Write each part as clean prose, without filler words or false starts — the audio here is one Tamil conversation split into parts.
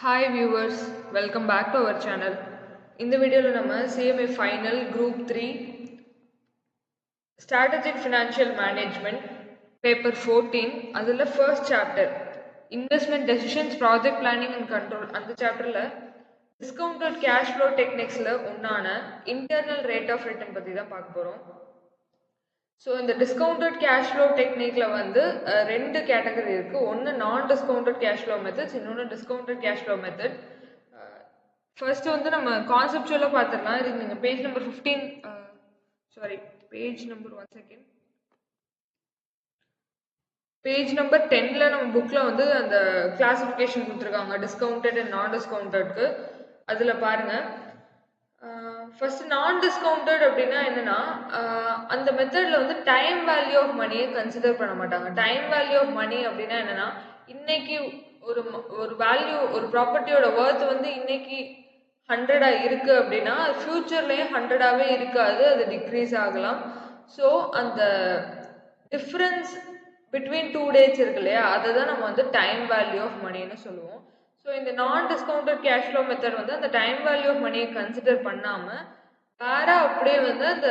Hi viewers, welcome back to our channel. இந்த வீடியோல நம்ம CMA Final Group 3 Strategic Financial Management Paper 14 அதுல first chapter Investment Decisions, Project Planning and Control அந்த chapterல Discounted Cash Flow Techniquesல ஒன்னான Internal Rate of Return பத்தி தான் பார்க்க போறோம். ஸோ இந்த டிஸ்கவுண்டட் கேஷ் ஃப்ளோ டெக்னிக்கில் வந்து ரெண்டு கேட்டகரி இருக்குது. ஒன்று நான் டிஸ்கவுண்டட் கேஷ் ஃப்ளோ மெத்தட்ஸ், இன்னொன்று discounted cash flow method. First வந்து நம்ம கான்செப்டுவலாக பார்த்துடலாம். இதுக்கு நீங்கள் page number 15 page number 1 second page number 10ல் நம்ம புக்கில் வந்து அந்த கிளாசிஃபிகேஷன் கொடுத்துருக்காங்க டிஸ்கவுண்டட் அண்ட் நான் டிஸ்கவுண்டட்க்கு. அதில் பாருங்கள், ஃபர்ஸ்ட் நான் டிஸ்கவுண்டட் அப்படின்னா என்னன்னா, அந்த மெத்தட்ல வந்து டைம் வேல்யூ ஆஃப் மணியை கன்சிடர் பண்ண மாட்டாங்க. டைம் வேல்யூ ஆஃப் மணி அப்படின்னா என்னன்னா, இன்னைக்கு ஒரு வேல்யூ, ஒரு ப்ராப்பர்ட்டியோட ஒர்த் வந்து இன்னைக்கு 100 இருக்கு அப்படின்னா ஃபியூச்சர்லயும் 100 இருக்காது, அது டிக்ரீஸ் ஆகலாம். ஸோ அந்த டிஃப்ரென்ஸ் பிட்வீன் 2 டேட்ஸ் இருக்கு இல்லையா, அதை தான் நம்ம வந்து டைம் வேல்யூ ஆஃப் மணின்னு சொல்லுவோம். ஸோ இந்த நான் டிஸ்கவுண்டட் கேஷ் ஃப்ளோ மெத்தட் வந்து அந்த டைம் வேல்யூ ஆஃப் மணியை கன்சிடர் பண்ணாமல் வேற அப்படியே வந்து அந்த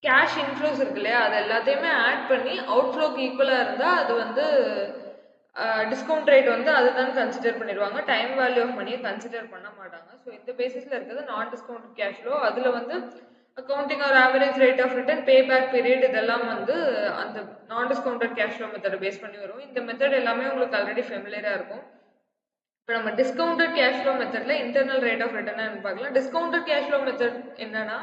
கேஷ் இன்ஃப்ளோஸ் இருக்கு இல்லையா, அது எல்லாத்தையுமே ஆட் பண்ணி அவுட்ஃப்ளோக்கு ஈக்குவலாக இருந்தால் அது வந்து டிஸ்கவுண்ட் ரேட் வந்து அதுதான் கன்சிடர் பண்ணிடுவாங்க. டைம் வேல்யூ ஆஃப் மணியை கன்சிடர் பண்ண மாட்டாங்க. ஸோ இந்த பேசிஸில் இருக்கிறது நான் டிஸ்கவுண்டட் கேஷ் ஃப்ளோ. அதில் வந்து accounting or average rate of return, pay back period, இதெல்லாம் வந்து அந்த நான் டிஸ்கவுண்டட் கேஷ் ஃப்ளோ மெத்தடை பேஸ் பண்ணி வரும். இந்த மெத்தட் எல்லாமே உங்களுக்கு ஆல்ரெடி ஃபெமிலியராக இருக்கும். இப்போ நம்ம டிஸ்கவுண்டட் கேஷ் ஃப்ளோ மெத்தடில் இன்டர்னல் ரேட் ஆஃப் ரிட்டர்ன் பார்க்கலாம். டிஸ்கவுண்டட் கேஷ் ஃப்ளோ மெத்தட் என்னன்னா,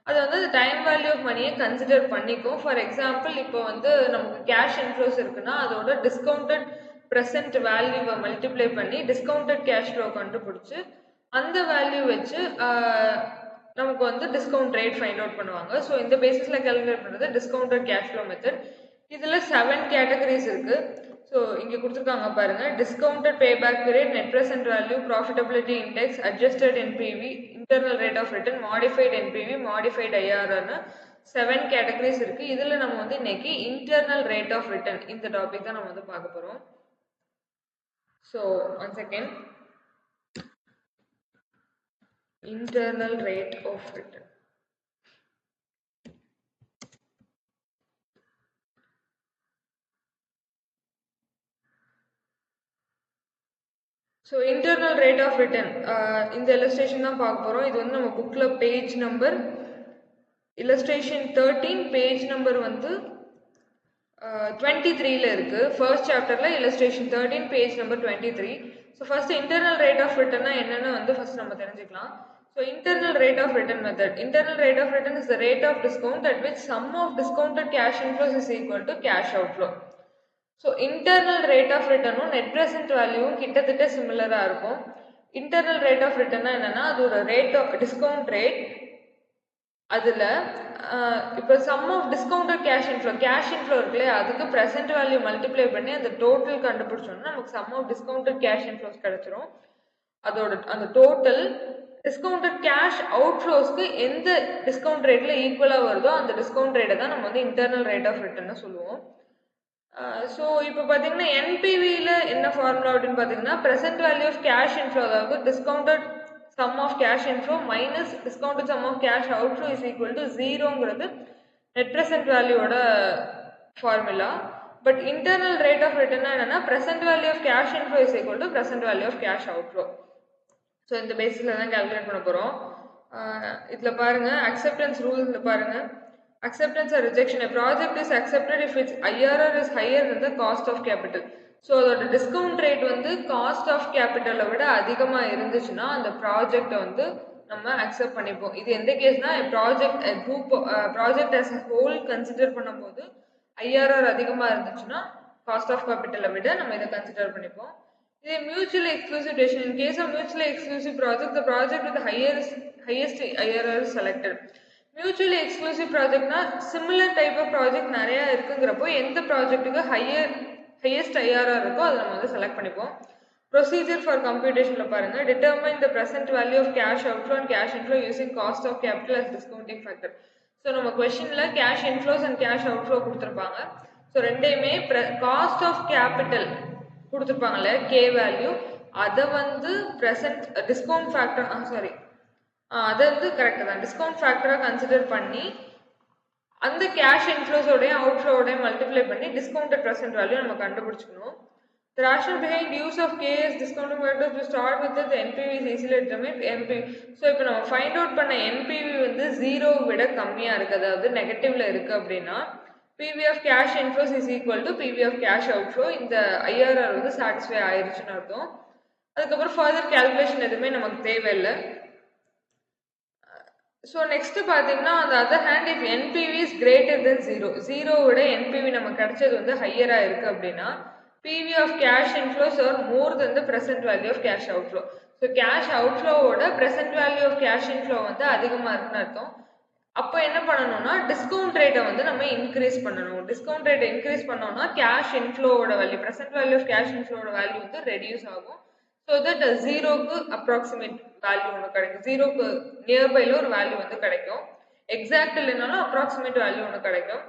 அது வந்து டைம் வேல்யூ ஆஃப் மணியை கன்சிடர் பண்ணிக்கும். ஃபார் எக்ஸாம்பிள், இப்போ வந்து நமக்கு கேஷ் இன்ஃப்ளோஸ் இருக்குன்னா அதோட டிஸ்கவுண்டட் ப்ரெசென்ட் வேல்யூவை மல்டிப்ளை பண்ணி டிஸ்கவுண்டட் கேஷ் ஃப்ளோ கண்டுபிடிச்சி அந்த வேல்யூ வச்சு நமக்கு வந்து டிஸ்கவுண்ட் ரேட் ஃபைண்ட் அவுட் பண்ணுவாங்க. ஸோ இந்த பேசிஸில் கால்குலேட் பண்ணுறது டிஸ்கவுண்டட் கேஷ் ஃப்ளோ மெத்தட். இதில் 7 கேட்டகரிஸ் இருக்குது. ஸோ இங்கே கொடுத்துருக்காங்க பாருங்க, discounted payback period, net present value, profitability index, adjusted NPV, internal rate of return, modified NPV, modified ஐஆர்ஆர்னு 7 கேட்டகரிஸ் இருக்கு. இதில் நம்ம வந்து இன்னைக்கு இன்டர்னல் ரேட் ஆஃப் ரிட்டர்ன் இந்த டாபிக் தான் நம்ம வந்து பார்க்க போகிறோம். So one second, internal rate of return. So internal rate of return இந்த இல்லஸ்ட்ரேஷன் தான் பார்க்க போகிறோம். இது வந்து நம்ம புக்கில் page number illustration 13, page number வந்து 23ல இருக்குது. ஃபர்ஸ்ட் சாப்டரில் illustration 13, page number 23. So first internal rate of ரிட்டர்னா என்னென்னு வந்து ஃபர்ஸ்ட் நம்ம தெரிஞ்சுக்கலாம். So internal rate of return method. Internal rate of return is the rate of discount at which sum of discounted cash inflows is equal to cash outflow. So internal rate of ரிட்டர்னும் நெட் ப்ரெசென்ட் வேல்யூவும் கிட்டத்தட்ட சிமிலராக இருக்கும். இன்டர்னல் ரேட் ஆஃப் ரிட்டர்னா என்னன்னா, அது ஒரு ரேட் ஆஃப் டிஸ்கவுண்ட் ரேட். அதில் இப்போ sum of discounted cash inflow இருக்குல்ல, அதுக்கு ப்ரெசென்ட் வேல்யூ மல்டிப்ளை பண்ணி அந்த டோட்டல் கண்டுபிடிச்சோம்னா நமக்கு sum of discounted cash inflows கிடைச்சிரும். அதோட அந்த டோட்டல் டிஸ்கவுண்டட் கேஷ் அவுட்ஃப்ளோஸ்க்கு எந்த டிஸ்கவுண்ட் ரேட்ல ஈக்குவலாக வருதோ அந்த டிஸ்கவுண்ட் ரேட்டை தான் நம்ம வந்து இன்டர்னல் ரேட் ஆஃப் ரிட்டர்ன்னு சொல்லுவோம். ஸோ இப்போ பார்த்தீங்கன்னா என்பிவியில் என்ன ஃபார்முலா அப்படின்னு பார்த்தீங்கன்னா, present value of cash inflow, அதாவது discounted sum of cash inflow minus discounted sum of cash outflow is equal to 0ங்கிறது net present value ஓட formula. But internal rate of return என்னன்னா, present value of cash inflow is equal to present value of cash outflow. So இந்த பேசிஸில் தான் கால்குலேட் பண்ண போகிறோம். இதில் பாருங்க, அக்செப்டன்ஸ் ரூல்ஸில் பாருங்க, acceptance or rejection. A project is accepted if its IRR is higher than the cost of capital. So அதோட டிஸ்கவுண்ட் ரேட் வந்து காஸ்ட் ஆஃப் கேபிட்டலை விட அதிகமாக இருந்துச்சுன்னா அந்த ப்ராஜெக்டை வந்து நம்ம அக்செப்ட் பண்ணிப்போம். இது எந்த கேஸ்னா, project as a whole consider பண்ணும்போது ஐஆர்ஆர் அதிகமாக இருந்துச்சுன்னா காஸ்ட் ஆஃப் கேபிட்டலை விட நம்ம இதை கன்சிடர் பண்ணிப்போம். இதே mutually exclusive decision. In case of mutually exclusive project, the project with highest IRR selected. Mutually exclusive ப்ராஜெக்ட்னா சிமிலர் டைப் ஆஃப் ப்ராஜெக்ட் நிறையா இருக்குங்கிறப்போ எந்த ப்ராஜெக்ட்டுக்கு ஹையஸ்ட் ஐஆர்ஆர் இருக்கோ அதை நம்ம வந்து செலக்ட் பண்ணிப்போம். ப்ரொசீஜர் ஃபார் கம்ப்யூட்டேஷனில் பாருங்கள், determine the present value of cash outflow and cash inflow using cost of capital as discounting factor. So நம்ம கொஸ்டினில் cash inflows and cash outflow கொடுத்துருப்பாங்க. ஸோ ரெண்டையுமே காஸ்ட் ஆஃப் கேபிட்டல் கொடுத்துருப்பாங்கல்ல, கே வேல்யூ அதை வந்து ப்ரெசன்ட் டிஸ்கவுண்ட் ஃபேக்டர் சாரி அதை வந்து கரெக்டு தான், டிஸ்கவுண்ட் ஃபேக்டராக கன்சிடர் பண்ணி அந்த கேஷ் இன்ஃப்ளோஸோடையும் அவுட்ஃப்ளோடையும் மல்டிப்ளை பண்ணி டிஸ்கவுண்டட் ப்ரெசென்ட் வேல்யூ நம்ம கண்டுபிடிச்சிக்கணும். The rationale behind use of K as discounting factor to start with the NPV is easily determined. NPV. So இப்போ நம்ம ஃபைண்ட் அவுட் பண்ண NPV வந்து 0 விட கம்மியா இருக்கு, அதாவது நெகட்டிவ்ல இருக்கு அப்படின்னா PV of cash inflows is equal to PV of cash outflow. இந்த IRR வந்து சாட்டிஸ்ஃபை ஆயிருச்சுன்னு அர்த்தம். அதுக்கப்புறம் ஃபர்தர் கால்குலேஷன் எதுவுமே நமக்கு தேவையில்லை. ஸோ நெக்ஸ்ட் பார்த்தீங்கன்னா on the other hand if NPV is greater than 0, 0 விட NPV நமக்கு கிடைச்சது வந்து ஹையராக இருக்கு அப்படின்னா PV of cash inflows are more than the present value of cash outflow. So cash outflow ஓட present value of cash inflow வந்து அதிகமா இருக்குன்னு அர்த்தம். அப்போ என்ன பண்ணணும்னா டிஸ்கவுண்ட் ரேட்டை வந்து நம்ம இன்க்ரீஸ் பண்ணணும். டிஸ்கவுண்ட் ரேட்டை இன்க்ரீஸ் பண்ணோம்னா கேஷ் இன்ஃப்ளோவோட value, present value of cash inflowோட வேல்யூ வந்து ரெடியூஸ் ஆகும். ஸோ தட் ஜீரோக்கு அப்ராக்சிமேட் வேல்யூ ஒன்று கிடைக்கும், ஜீரோக்கு நியர்பைல ஒரு வேல்யூ வந்து கிடைக்கும். எக்ஸாக்ட் இல்லைனாலும் அப்ராக்சிமேட் வேல்யூ ஒன்று கிடைக்கும்.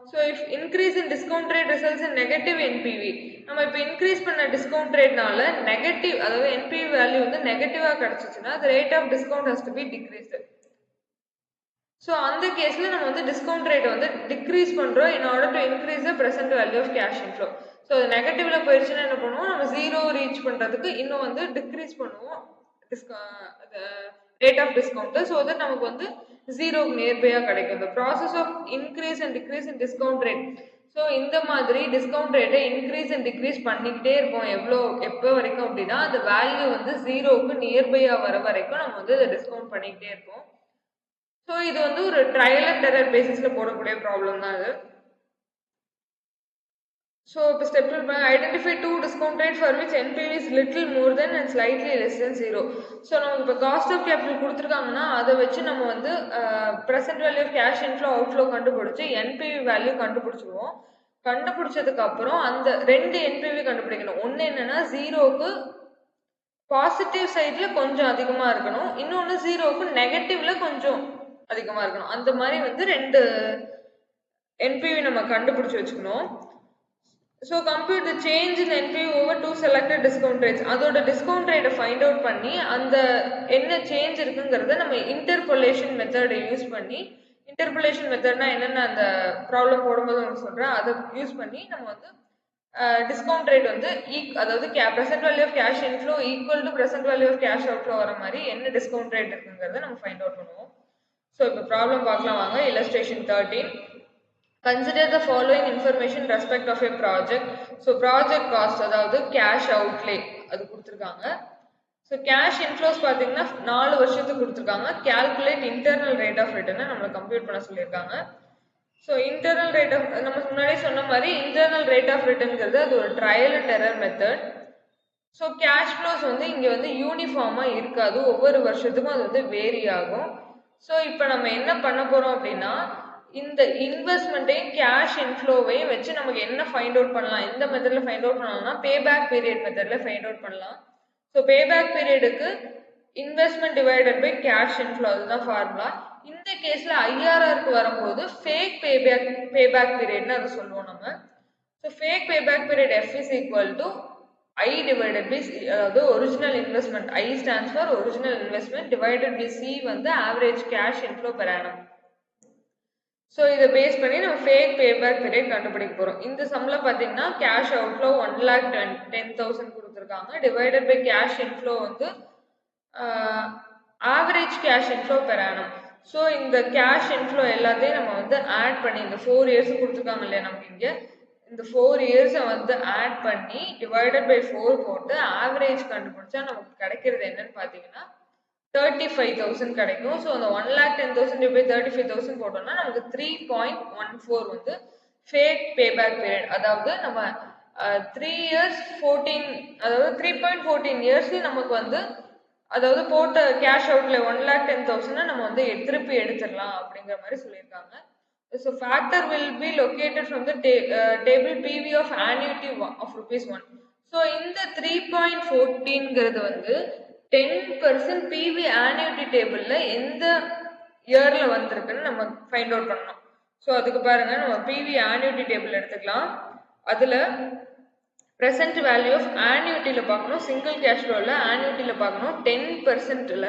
So if increase in discount rate results in negative NPV, நம்ம இப்போ இன்க்ரீஸ் பண்ண டிஸ்கவுண்ட் ரேட்னால நெகட்டிவ், அதாவது NPV வேல்யூ வந்து நெகட்டிவாக கிடைச்சிச்சுன்னா the rate of discount has to be decreased. So அந்த கேஸில் நம்ம வந்து டிஸ்கவுண்ட் ரேட்டை வந்து டிக்ரீஸ் பண்ணுறோம் in order to increase the present value of cash inflow. So அது நெகட்டிவ்ல போயிடுச்சுன்னா என்ன பண்ணுவோம், நம்ம ஜீரோ ரீச் பண்ணுறதுக்கு இன்னும் வந்து டிக்ரீஸ் பண்ணுவோம் rate of discount. So that நமக்கு வந்து ஜீரோக்கு நியர்பையாக கிடைக்கும். இந்த process of increase and decrease in discount rate. So இந்த மாதிரி டிஸ்கவுண்ட் ரேட்டை இன்க்ரீஸ் அண்ட் டிக்ரீஸ் பண்ணிக்கிட்டே இருப்போம் எப்போ வரைக்கும் அப்படின்னா அந்த வேல்யூ வந்து ஜீரோவுக்கு நியர்பையாக வர வரைக்கும் நம்ம வந்து அதை டிஸ்கவுண்ட் பண்ணிக்கிட்டே இருப்போம். ஸோ இது வந்து ஒரு ட்ரையல் அண்ட் எரர் பேசிஸில் போடக்கூடிய ப்ராப்ளம் தான் அது. So step 2, identify two discount rate for which NPV is little more than and slightly less than 0. So நமக்கு இப்போ காஸ்ட் ஆஃப் கேபிட்டல் கொடுத்துருக்காங்கன்னா அதை வச்சு நம்ம வந்து present value of cash inflow outflow கண்டுபிடிச்சி NPV வேல்யூ கண்டுபிடிச்சிருவோம். கண்டுபிடிச்சதுக்கு அப்புறம் அந்த ரெண்டு NPV கண்டுபிடிக்கணும். ஒன்று என்னன்னா ஜீரோவுக்கு பாசிட்டிவ் சைடில் கொஞ்சம் அதிகமாக இருக்கணும், இன்னொன்று ஜீரோவுக்கு நெகட்டிவ்ல கொஞ்சம் அதிகமாக இருக்கணும். அந்த மாதிரி வந்து ரெண்டு NPV நம்ம கண்டுபிடிச்சி வச்சுக்கணும். So compute the change in NPV over two selected discount rates. அதோட டிஸ்கவுண்ட் ரேட்டை ஃபைண்ட் அவுட் பண்ணி அந்த என்ன சேஞ்ச் இருக்குங்கிறத நம்ம இன்டர்போலேஷன் மெத்தடை யூஸ் பண்ணி, இன்டர்போலேஷன் மெத்தட்னா என்னென்ன அந்த ப்ராப்ளம் போடும்போது உங்களுக்கு சொல்கிறேன், அதை யூஸ் பண்ணி நம்ம வந்து டிஸ்கவுண்ட் ரேட் வந்து அதாவது present value of cash inflow equal to present value of cash outflow வர மாதிரி என்ன டிஸ்கவுண்ட் ரேட் இருக்குங்கிறத நம்ம ஃபைண்ட் அவுட் பண்ணுவோம். ஸோ இப்போ ப்ராப்ளம் பார்க்கலாம் வாங்க. illustration 13. Consider the following information in respect of a project. So project cost, அதாவது cash outlay அது கொடுத்துருக்காங்க. ஸோ கேஷ் இன்ஃப்ளோஸ் பார்த்தீங்கன்னா 4 வருஷத்துக்கு கொடுத்துருக்காங்க. calculate internal rate of return நம்மளை கம்ப்யூட் பண்ண சொல்லியிருக்காங்க. ஸோ இன்டர்னல் ரேட் ஆஃப், நம்ம முன்னாடி சொன்ன மாதிரி இன்டர்னல் ரேட் ஆஃப் ரிட்டர்ன்ங்கிறது அது ஒரு trial and error method. So cash flows வந்து இங்கே வந்து யூனிஃபார்மாக இருக்காது, ஒவ்வொரு வருஷத்துக்கும் அது வந்து வேரி ஆகும். ஸோ இப்போ நம்ம என்ன பண்ண போகிறோம் அப்படின்னா இந்த இன்வெஸ்ட்மெண்ட்டையும் கேஷ் இன்ஃப்ளோவையும் வச்சு நமக்கு என்ன ஃபைண்ட் அவுட் பண்ணலாம், எந்த மெத்தடில் ஃபைண்ட் அவுட் பண்ணலாம்னா பேபேக் பீரியட் மெத்தடில் ஃபைண்ட் அவுட் பண்ணலாம். ஸோ பேபேக் பீரியடுக்கு investment divided by cash inflow, அதுதான் ஃபார்முலா. இந்த கேஸில் ஐஆர்ஆருக்கு வரும்போது ஃபேக் பேபேக் பீரியட்னு அதை சொல்லுவோம் நம்ம. So fake payback period F is equal to I divided by C, அதாவது original investment, I stands for original investment divided by C வந்து average cash inflow per annum. So இதை பேஸ் பண்ணி நம்ம ஃபேக் பேபேக் பீரியட் கண்டுபிடிக்க போகிறோம். இந்த சம்மில் பார்த்தீங்கன்னா கேஷ் அவுட்ஃப்ளோ 1,10,000 கொடுத்துருக்காங்க, டிவைடட் பை கேஷ் இன்ஃப்ளோ வந்து average cash inflow per annum. So இந்த கேஷ் இன்ஃப்ளோ எல்லாத்தையும் நம்ம வந்து ஆட் பண்ணி, இந்த 4 இயர்ஸ் கொடுத்துருக்காங்க இல்லையா நமக்கு இங்கே, இந்த 4 இயர்ஸை வந்து ஆட் பண்ணி டிவைடட் பை 4 போட்டு ஆவரேஜ் கண்டுபிடிச்சா நமக்கு கிடைக்கிறது என்னன்னு பார்த்தீங்கன்னா 35,000 கிடைக்கும். ஸோ அந்த 1,10,000 பை 35,000 போட்டோம்னா நமக்கு 3.14 வந்து ஃபேக் பேபேக் பீரியட். அதாவது நம்ம 3 இயர்ஸ் 14, அதாவது 3.14 இயர்ஸ் நமக்கு வந்து, அதாவது போட்ட கேஷ் அவுட்ல 1,10,000 நம்ம வந்து திருப்பி எடுத்துடலாம் அப்படிங்கிற மாதிரி சொல்லியிருக்காங்க. So factor will be located from the table PV of annuity of ₹1. So இந்த 3.14ங்கிறது வந்து 10% பிவி annuity டேபிள்ல எந்த இயர்ல வந்திருக்குன்னு நம்ம ஃபைண்ட் அவுட் பண்ணணும். ஸோ அதுக்கு பாருங்க, நம்ம பிவி annuity டேபிள் எடுத்துக்கலாம். அதுல present value of annuity ல பார்க்கணும், single cash flow ல annuity ல பார்க்கணும். 10% ல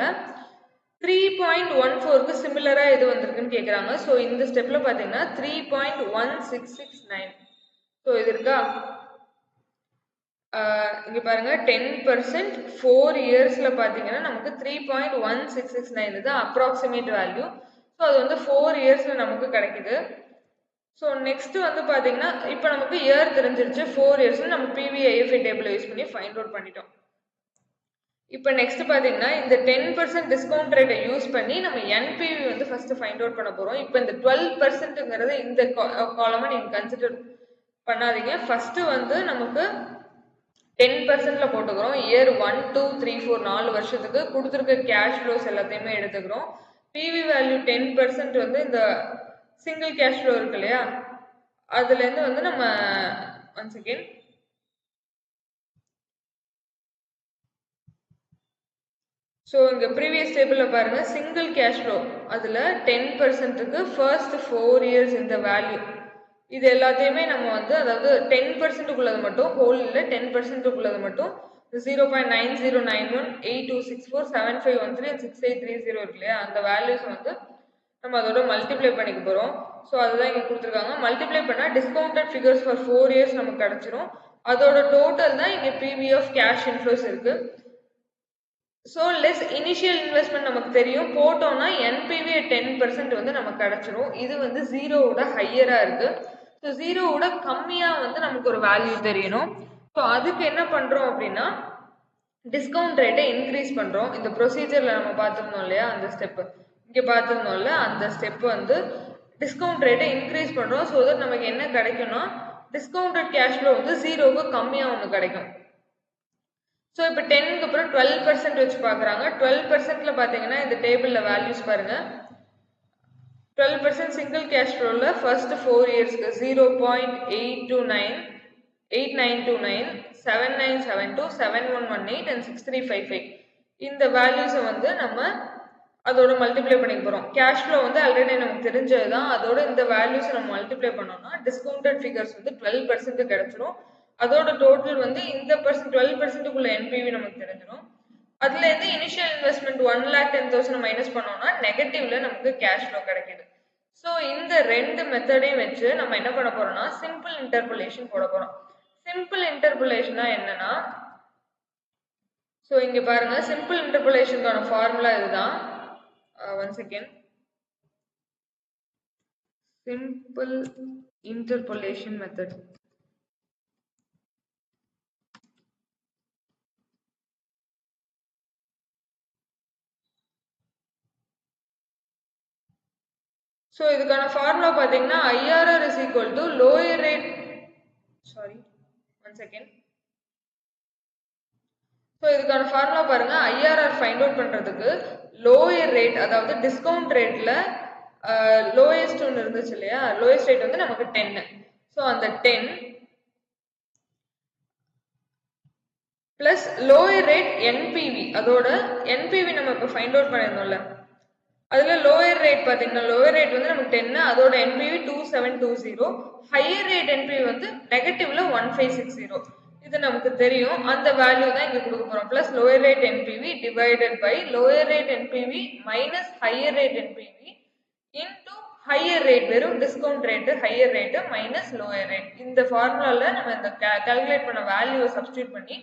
3.14 க்கு சிமிலரா எது வந்திருக்குன்னு கேக்குறாங்க. ஸோ இந்த ஸ்டெப்ல பாத்தீங்கன்னா 3.1669. ஸோ இது இருக்கா, இங்க பாருங்க 10% 4 இயர்ஸ்ல பாத்தீங்கன்னா நமக்கு 3.1669 இது அப்ராக்சிமேட் வேல்யூ. ஸோ அது வந்து 4 இயர்ஸ்ல நமக்கு கிடைக்குது. ஸோ நெக்ஸ்ட் வந்து பாத்தீங்கன்னா இப்போ நமக்கு இயர் தெரிஞ்சிருச்சு, 4 இயர்ஸ் நம்ம PVIFA டேபிள் யூஸ் பண்ணி ஃபைண்ட் அவுட் பண்ணிட்டோம். இப்போ நெக்ஸ்ட் பாத்தீங்கன்னா இந்த 10% டிஸ்கவுண்ட் ரேட்டை யூஸ் பண்ணி நம்ம NPV வந்து ஃபர்ஸ்ட் ஃபைண்ட் அவுட் பண்ண போறோம். இப்போ இந்த 12%ங்கிறது இந்த காலமை நீங்க கன்சிடர் பண்ணாதீங்க. ஃபர்ஸ்ட் வந்து நமக்கு 10%ல போட்டுக்கிறோம். இயர் 1 2 3 4 4 வருஷத்துக்கு கொடுத்துருக்க கேஷ் ஃப்ளோஸ் எல்லாத்தையுமே எடுத்துக்கிறோம். PV வேல்யூ 10% வந்து இந்த சிங்கிள் கேஷ் ஃப்ளோ இருக்கு இல்லையா, அதுல இருந்து வந்து நம்ம ஒன்ஸ் அகெயின் ஸோ இங்க ப்ரீவியஸ் டேபிள்ல பாருங்க சிங்கிள் கேஷ் ஃப்ளோ அதுல 10%க்கு ஃபர்ஸ்ட் 4 இயர்ஸ் இந்த வேல்யூ இது எல்லாத்தையுமே நம்ம வந்து அதாவது 10%க்குள்ளது மட்டும் ஹோல் இல்ல 10%க்குள்ளது மட்டும் 0.9091 8264 7513 6830 இருக்கு இல்லையா, அந்த வேல்யூஸ் வந்து நம்ம அதோட மல்டிப்ளை பண்ணிக்க போறோம். ஸோ அதுதான் இங்க கொடுத்துருக்காங்க. மல்டிப்ளை பண்ணா டிஸ்கவுண்டட் ஃபிகர்ஸ் ஃபார் 4 இயர்ஸ் நமக்கு கிடைச்சிரும். அதோட டோட்டல் தான் இங்க PV ஆஃப் கேஷ் இன்ஃப்ளோஸ் இருக்கு. ஸோ லெஸ் இனிஷியல் இன்வெஸ்ட்மெண்ட் நமக்கு தெரியும், போட்டோம்னா NPV 10% வந்து நமக்கு கிடைச்சிரும். இது வந்து ஜீரோவோட ஹையரா இருக்கு. ஸோ ஜீரோவோட கம்மியா வந்து நமக்கு ஒரு வேல்யூ தெரியணும். ஸோ அதுக்கு என்ன பண்றோம் அப்படின்னா டிஸ்கவுண்ட் ரேட்டை இன்க்ரீஸ் பண்றோம். இந்த ப்ரொசீஜர்ல நம்ம பார்த்துருந்தோம் இல்லையா, அந்த ஸ்டெப் இங்க பார்த்துருந்தோம்ல, அந்த ஸ்டெப் வந்து டிஸ்கவுண்ட் ரேட்டை இன்க்ரீஸ் பண்றோம். ஸோ தட் நமக்கு என்ன கிடைக்கும்னா டிஸ்கவுண்டட் கேஷ் ஃப்ளோ வந்து ஜீரோவுக்கு கம்மியா ஒன்று கிடைக்கும். ஸோ இப்போ 10க்கு அப்புறம் 12% வச்சு பார்க்குறாங்க. 12%ல பார்த்தீங்கன்னா இந்த டேபிளில் வேல்யூஸ் பாருங்க. 12% சிங்கிள் கேஷ் ஃப்ளோவில் ஃபர்ஸ்ட் 4 இயர்ஸ்க்கு 0.829 8929 7972 7118 அண்ட் 6355 இந்த வேல்யூஸை வந்து நம்ம அதோட மல்டிப்ளை பண்ணிக்க போகிறோம். கேஷ் ஃப்ளோ வந்து ஆல்ரெடி நமக்கு தெரிஞ்சது தான், அதோட இந்த வேல்யூஸை நம்ம மல்டிப்ளை பண்ணோம்னா டிஸ்கவுண்டட் ஃபிகர்ஸ் வந்து 12% கிடைச்சிரும். அதோட டோட்டல் வந்து இந்த 12%க்குள்ள NPV நமக்கு தெரிஞ்சிடும். அதுல இருந்து இனிஷியல் இன்வெஸ்ட்மெண்ட் 1,10,000 மைனஸ் பண்ணோம்னா நெகட்டிவ்ல நமக்கு கேஷ் ஃப்ளோ கிடைக்குது. ஸோ இந்த ரெண்டு மெத்தடையும் வச்சு நம்ம என்ன பண்ண போறோம்னா சிம்பிள் இன்டர்போலேஷன் போட போறோம். சிம்பிள் இன்டர்போலேஷனா என்னன்னா, ஸோ இங்க பாருங்க சிம்பிள் இன்டர்போலேஷனுக்கான ஃபார்முலா இதுதான். One second, simple interpolation method. So இதுக்கான ஃபார்முலா பார்த்தீங்கன்னா IRR is equal to lower rate, sorry one second. So இதுக்கான ஃபார்முலா பாருங்க, IRR ஃபைண்ட் அவுட் பண்ணுறதுக்கு லோயர் ரேட் அதாவது டிஸ்கவுண்ட் ரேட்டில் லோயஸ்ட் ஒன்று இருந்துச்சு இல்லையா, லோயஸ்ட் ரேட் வந்து நமக்கு 10. ஸோ அந்த 10 ப்ளஸ் லோயர் ரேட் NPV, அதோட NPV நம்ம இப்போ ஃபைண்ட் அவுட் பண்ணியிருந்தோம்ல, அதுல லோயர் ரேட் பாத்தீங்கன்னா லோயர் ரேட் வந்து நமக்கு 10, அதோட NPV 2720, ஹையர் ரேட் NPV வந்து நெகட்டிவ்ல 1560. இது நமக்கு தெரியும், அந்த வேல்யூ தான் இங்க கொடுக்க போறோம். Plus lower rate NPV divided by lower rate NPV minus higher rate NPV into higher rate, வெறும் discount rate higher rate minus lower rate. இந்த ஃபார்முலால நம்ம இந்த கால்குலேட் பண்ண வேல்யூவை சப்ஸ்டியூட் பண்ணி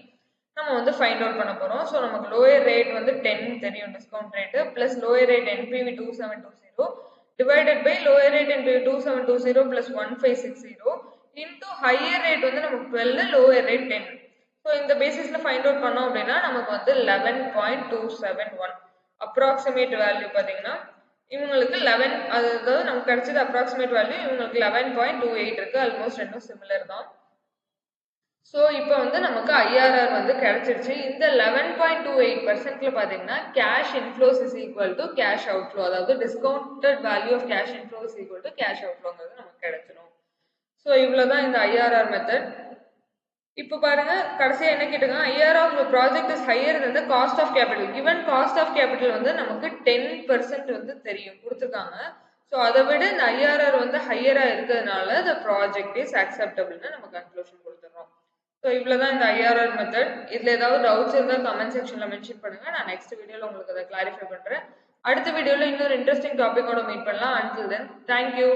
நம்ம வந்து ஃபைண்ட் அவுட் பண்ண போறோம். ஸோ நமக்கு லோயர் ரேட் வந்து 10 தெரியும் discount rate, plus lower rate NPV 2720 divided by lower rate NPV 2720 plus 1560 into higher rate வந்து நமக்கு 12, லோயர் ரேட் 10. ஸோ இந்த பேசிஸ்ல ஃபைண்ட் அவுட் பண்ணோம் அப்படின்னா நமக்கு வந்து 11.271 அப்ராக்சிமேட் வேல்யூ பார்த்தீங்கன்னா இவங்களுக்கு 11, அதாவது நமக்கு கிடைச்சது அப்ராக்சிமேட் வேல்யூ, இவங்களுக்கு 11.28 இருக்கு. ஆல்மோஸ்ட் ரெண்டும் சிமிலர் தான். ஸோ இப்போ வந்து நமக்கு IRR வந்து கிடைச்சிருச்சு. இந்த 11.28%ல பார்த்தீங்கன்னா cash inflows is equal to cash outflow, அதாவது discounted value of cash inflow is equal to cash அவுட்ஃப்ளோங்கிறது நமக்கு கிடைச்சிடும். ஸோ இவ்வளோதான் இந்த IRR மெத்தட். இப்போ பாருங்க கடைசியாக என்ன கேட்டுங்க, IRR of project is higher than the cost of capital. Given cost of capital வந்து நமக்கு 10% வந்து தெரியும் கொடுத்துருக்காங்க. ஸோ அதை விட இந்த IRR வந்து ஹையராக இருக்கிறதுனால the project is acceptable நம்ம கன்க்ளூஷன் கொடுத்துறோம். ஸோ இவ்வளோதான் இந்த ஐஆர்ஆர் மெத்தட். இதில் ஏதாவது டவுட்ஸ் இருந்தால் கமெண்ட் செக்ஷனில் மென்ஷன் பண்ணுங்கள். நான் நெக்ஸ்ட் வீடியோவில் உங்களுக்கு அதை கிளாரிஃபை பண்ணுறேன். அடுத்த வீடியோவில் இன்னொரு இன்ட்ரெஸ்டிங் டாப்பிக்கோட மீட் பண்ணலாம். Until then thank you.